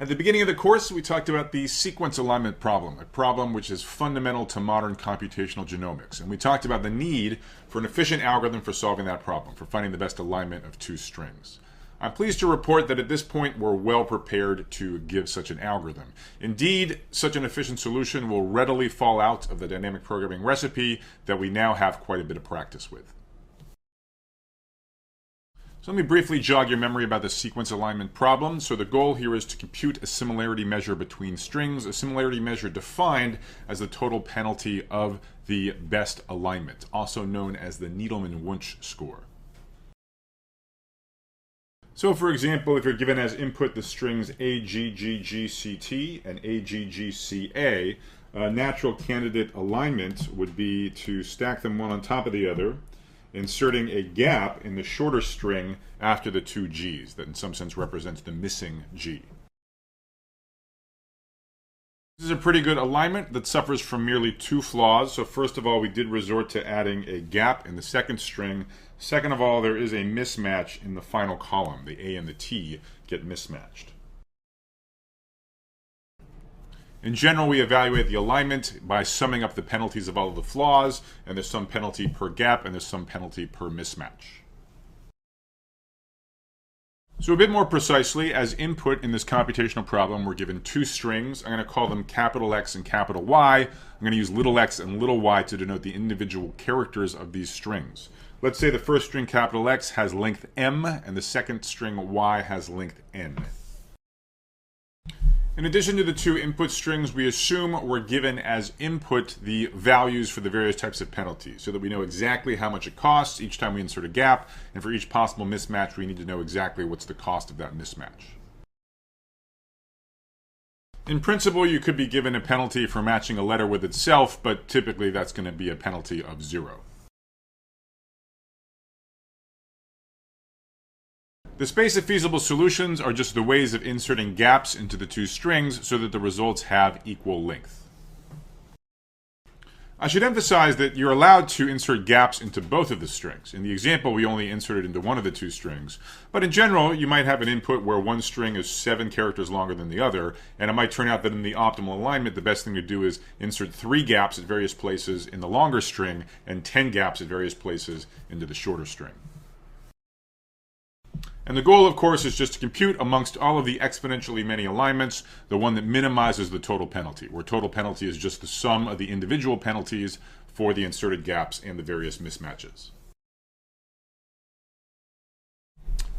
At the beginning of the course, we talked about the sequence alignment problem, a problem which is fundamental to modern computational genomics. And we talked about the need for an efficient algorithm for solving that problem, for finding the best alignment of two strings. I'm pleased to report that at this point, we're well prepared to give such an algorithm. Indeed, such an efficient solution will readily fall out of the dynamic programming recipe that we now have quite a bit of practice with. So let me briefly jog your memory about the sequence alignment problem. So the goal here is to compute a similarity measure between strings, a similarity measure defined as the total penalty of the best alignment, also known as the Needleman-Wunsch score. So for example, if you're given as input the strings AGGGCT and AGGCA, a natural candidate alignment would be to stack them one on top of the other, inserting a gap in the shorter string after the two G's, that in some sense represents the missing G. This is a pretty good alignment that suffers from merely two flaws. So first of all, we did resort to adding a gap in the second string. Second of all, there is a mismatch in the final column. The A and the T get mismatched. In general, we evaluate the alignment by summing up the penalties of all of the flaws, and there's some penalty per gap, and there's some penalty per mismatch. So a bit more precisely, as input in this computational problem, we're given two strings. I'm going to call them capital X and capital Y. I'm going to use little x and little y to denote the individual characters of these strings. Let's say the first string, capital X, has length m, and the second string, y, has length n. In addition to the two input strings, we assume we're given as input the values for the various types of penalties so that we know exactly how much it costs each time we insert a gap, and for each possible mismatch, we need to know exactly what's the cost of that mismatch. In principle, you could be given a penalty for matching a letter with itself, but typically that's going to be a penalty of 0. The space of feasible solutions are just the ways of inserting gaps into the two strings so that the results have equal length. I should emphasize that you're allowed to insert gaps into both of the strings. In the example, we only inserted into one of the two strings. But in general, you might have an input where one string is 7 characters longer than the other, and it might turn out that in the optimal alignment, the best thing to do is insert 3 gaps at various places in the longer string and 10 gaps at various places into the shorter string. And the goal, of course, is just to compute amongst all of the exponentially many alignments the one that minimizes the total penalty, where total penalty is just the sum of the individual penalties for the inserted gaps and the various mismatches.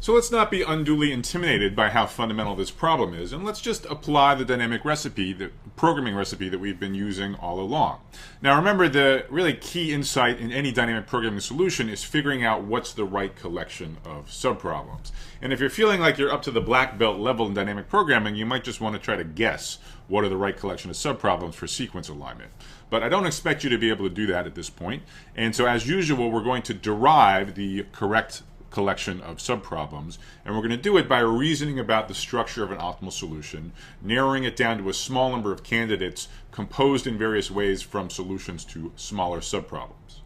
So let's not be unduly intimidated by how fundamental this problem is, and let's just apply the dynamic recipe, the programming recipe that we've been using all along. Now remember, the really key insight in any dynamic programming solution is figuring out what's the right collection of subproblems. And if you're feeling like you're up to the black belt level in dynamic programming, you might just want to try to guess what are the right collection of subproblems for sequence alignment. But I don't expect you to be able to do that at this point. And so as usual, we're going to derive the correct collection of subproblems, and we're going to do it by reasoning about the structure of an optimal solution, narrowing it down to a small number of candidates composed in various ways from solutions to smaller subproblems.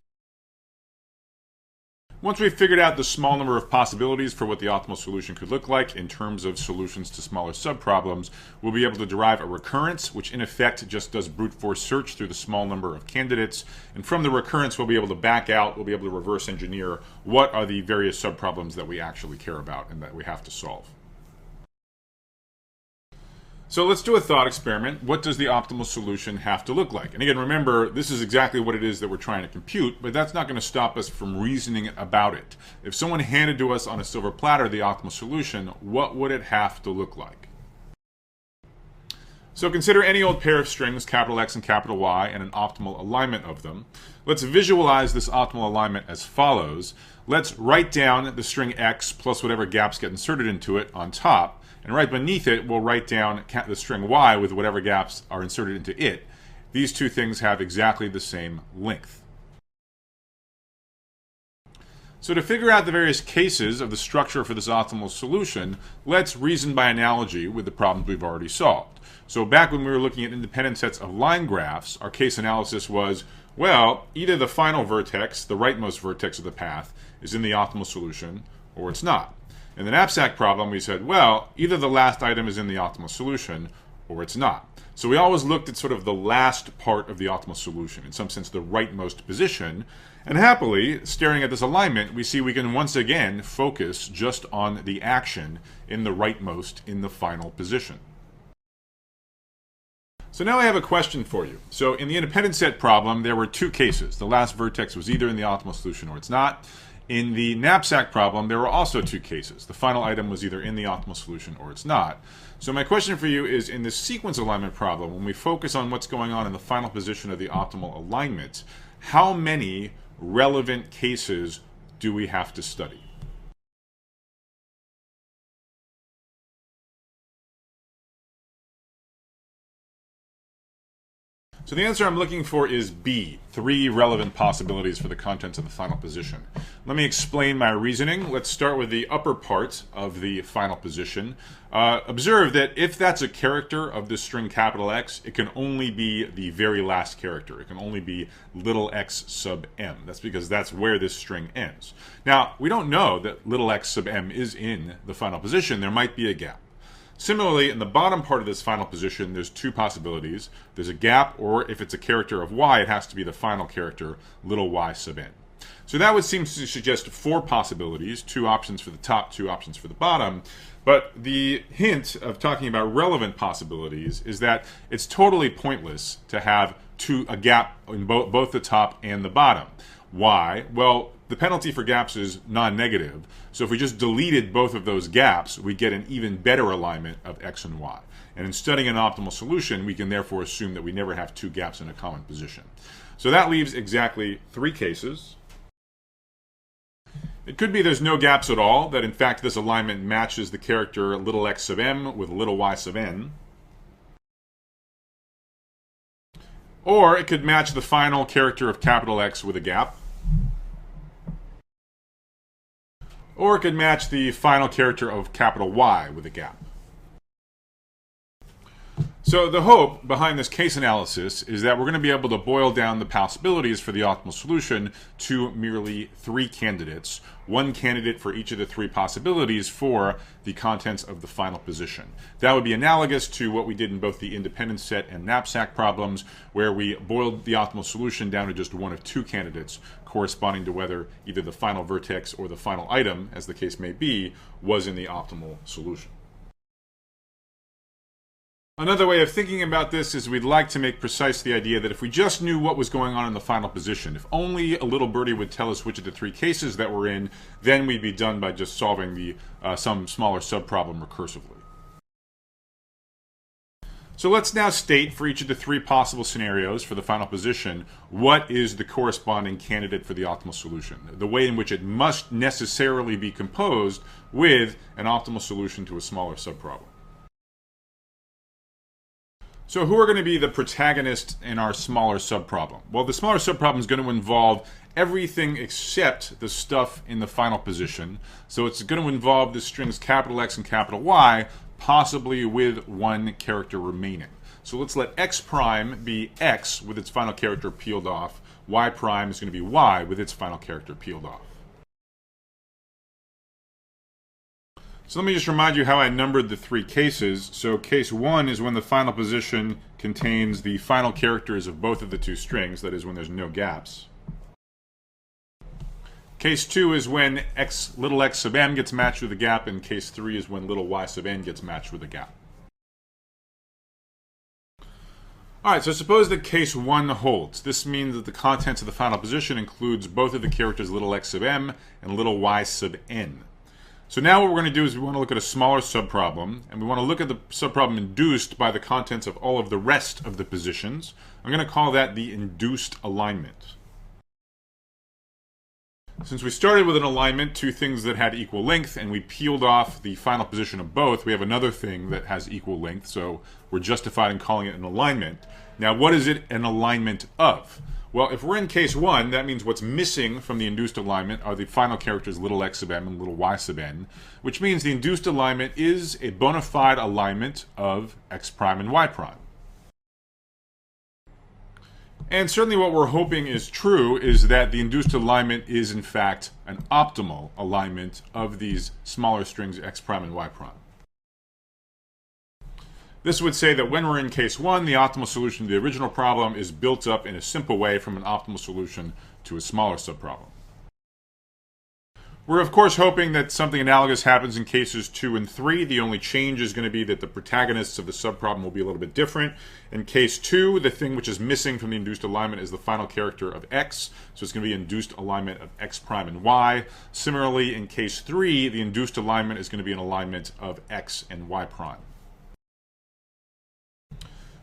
Once we've figured out the small number of possibilities for what the optimal solution could look like in terms of solutions to smaller subproblems, we'll be able to derive a recurrence, which in effect just does brute force search through the small number of candidates. And from the recurrence, we'll be able to back out, we'll be able to reverse engineer what are the various subproblems that we actually care about and that we have to solve. So let's do a thought experiment. What does the optimal solution have to look like? And again, remember, this is exactly what it is that we're trying to compute, but that's not going to stop us from reasoning about it. If someone handed to us on a silver platter the optimal solution, what would it have to look like? So consider any old pair of strings, capital X and capital Y, and an optimal alignment of them. Let's visualize this optimal alignment as follows. Let's write down the string X plus whatever gaps get inserted into it on top. And right beneath it, we'll write down the string Y with whatever gaps are inserted into it. These two things have exactly the same length. So to figure out the various cases of the structure for this optimal solution, let's reason by analogy with the problems we've already solved. So back when we were looking at independent sets of line graphs, our case analysis was, well, either the final vertex, the rightmost vertex of the path, is in the optimal solution, or it's not. In the knapsack problem, we said, well, either the last item is in the optimal solution or it's not. So we always looked at sort of the last part of the optimal solution, in some sense the rightmost position. And happily, staring at this alignment, we see we can once again focus just on the action in the rightmost in the final position. So now I have a question for you. So in the independent set problem, there were two cases. The last vertex was either in the optimal solution or it's not. In the knapsack problem, there were also two cases. The final item was either in the optimal solution or it's not. So my question for you is, in the sequence alignment problem, when we focus on what's going on in the final position of the optimal alignment, how many relevant cases do we have to study? So the answer I'm looking for is B, 3 relevant possibilities for the contents of the final position. Let me explain my reasoning. Let's start with the upper part of the final position. Observe that if that's a character of the string capital X, it can only be the very last character. It can only be little x sub m. That's because that's where this string ends. Now, we don't know that little x sub m is in the final position. There might be a gap. Similarly, in the bottom part of this final position, there's two possibilities. There's a gap, or if it's a character of y, it has to be the final character, little y sub n. So that would seem to suggest 4 possibilities, 2 options for the top, 2 options for the bottom. But the hint of talking about relevant possibilities is that it's totally pointless to have a gap in both the top and the bottom. Why? Well, the penalty for gaps is non-negative. So if we just deleted both of those gaps, we get an even better alignment of x and y. And in studying an optimal solution, we can therefore assume that we never have 2 gaps in a common position. So that leaves exactly 3 cases. It could be there's no gaps at all, that in fact this alignment matches the character little x sub m with little y sub n. Or it could match the final character of capital X with a gap. Or it could match the final character of capital Y with a gap. So the hope behind this case analysis is that we're going to be able to boil down the possibilities for the optimal solution to merely 3 candidates, 1 candidate for each of the 3 possibilities for the contents of the final position. That would be analogous to what we did in both the independent set and knapsack problems, where we boiled the optimal solution down to just 1 of 2 candidates, corresponding to whether either the final vertex or the final item, as the case may be, was in the optimal solution. Another way of thinking about this is we'd like to make precise the idea that if we just knew what was going on in the final position, if only a little birdie would tell us which of the 3 cases that we're in, then we'd be done by just solving some smaller subproblem recursively. So let's now state for each of the 3 possible scenarios for the final position what is the corresponding candidate for the optimal solution, the way in which it must necessarily be composed with an optimal solution to a smaller subproblem. So who are going to be the protagonists in our smaller subproblem? Well, the smaller subproblem is going to involve everything except the stuff in the final position. So it's going to involve the strings capital X and capital Y, possibly with 1 character remaining. So let's let x prime be x with its final character peeled off. Y prime is going to be y with its final character peeled off. So let me just remind you how I numbered the 3 cases. So case 1 is when the final position contains the final characters of both of the 2 strings, that is when there's no gaps. Case 2 is when little x sub m gets matched with a gap, and case 3 is when little y sub n gets matched with a gap. Alright, so suppose that case 1 holds. This means that the contents of the final position includes both of the characters little x sub m and little y sub n. So now what we're going to do is we want to look at a smaller subproblem, and we want to look at the subproblem induced by the contents of all of the rest of the positions. I'm going to call that the induced alignment. Since we started with an alignment, 2 things that had equal length, and we peeled off the final position of both, we have another thing that has equal length, so we're justified in calling it an alignment. Now, what is it an alignment of? Well, if we're in case 1, that means what's missing from the induced alignment are the final characters little x sub m and little y sub n, which means the induced alignment is a bona fide alignment of x prime and y prime. And certainly what we're hoping is true is that the induced alignment is in fact an optimal alignment of these smaller strings x prime and y prime. This would say that when we're in case 1, the optimal solution to the original problem is built up in a simple way from an optimal solution to a smaller subproblem. We're of course hoping that something analogous happens in cases 2 and 3. The only change is going to be that the protagonists of the subproblem will be a little bit different. In case 2, the thing which is missing from the induced alignment is the final character of x, so it's going to be induced alignment of x prime and y. Similarly, in case 3, the induced alignment is going to be an alignment of x and y prime.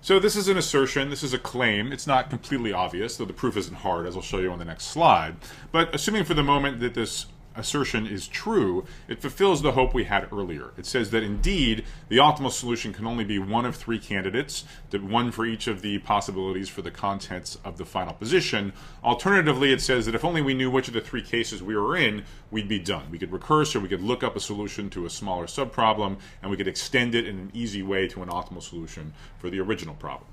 So this is an assertion, this is a claim. It's not completely obvious, though the proof isn't hard, as I'll show you on the next slide. But assuming for the moment that this assertion is true, it fulfills the hope we had earlier. It says that indeed the optimal solution can only be one of 3 candidates, one for each of the possibilities for the contents of the final position. Alternatively, it says that if only we knew which of the 3 cases we were in, we'd be done. We could recurse, or we could look up a solution to a smaller subproblem, and we could extend it in an easy way to an optimal solution for the original problem.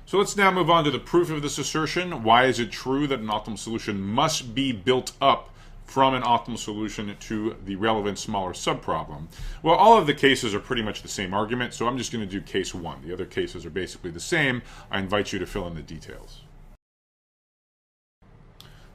So let's now move on to the proof of this assertion. Why is it true that an optimal solution must be built up from an optimal solution to the relevant smaller subproblem? Well, all of the cases are pretty much the same argument, so I'm just going to do case 1. The other cases are basically the same. I invite you to fill in the details.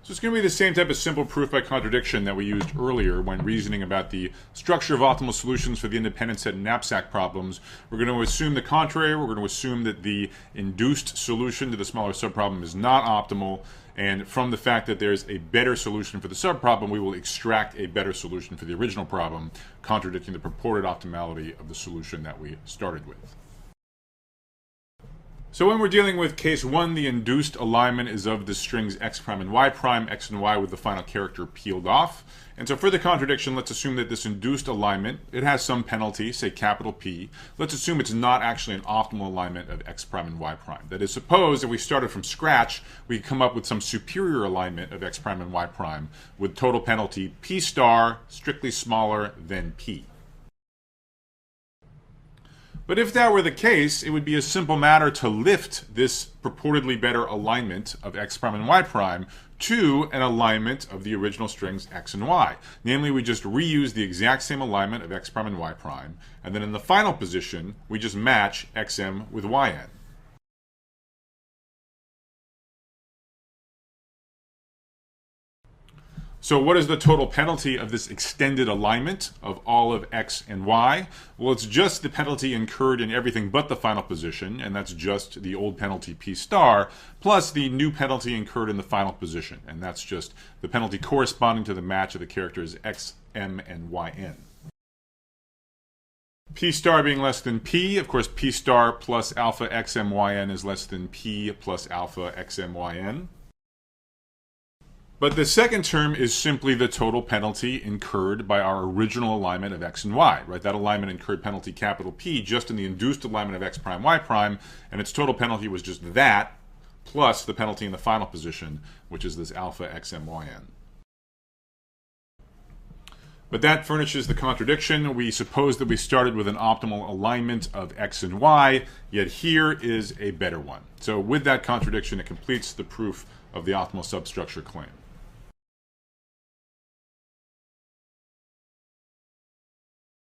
So it's going to be the same type of simple proof by contradiction that we used earlier when reasoning about the structure of optimal solutions for the independent set and knapsack problems. We're going to assume the contrary. We're going to assume that the induced solution to the smaller subproblem is not optimal, and from the fact that there's a better solution for the subproblem, we will extract a better solution for the original problem, contradicting the purported optimality of the solution that we started with. So when we're dealing with case 1, the induced alignment is of the strings x prime and y with the final character peeled off. And so for the contradiction, let's assume that this induced alignment, it has some penalty, say capital P. Let's assume it's not actually an optimal alignment of x prime and y prime. That is, suppose if we started from scratch, we come up with some superior alignment of x prime and y prime with total penalty P star strictly smaller than P. But if that were the case, it would be a simple matter to lift this purportedly better alignment of x prime and y prime to an alignment of the original strings x and y. Namely, we just reuse the exact same alignment of x prime and y prime, and then in the final position, we just match xm with yn. So what is the total penalty of this extended alignment of all of x and y? Well, it's just the penalty incurred in everything but the final position, and that's just the old penalty P star, plus the new penalty incurred in the final position, and that's just the penalty corresponding to the match of the characters x, m, and yn. P star being less than P, of course P star plus alpha xm yn is less than P plus alpha xm yn. But the second term is simply the total penalty incurred by our original alignment of x and y, right? That alignment incurred penalty capital P just in the induced alignment of x prime, y prime, and its total penalty was just that, plus the penalty in the final position, which is this alpha xm yn. But that furnishes the contradiction. We suppose that we started with an optimal alignment of x and y, yet here is a better one. So with that contradiction, it completes the proof of the optimal substructure claim.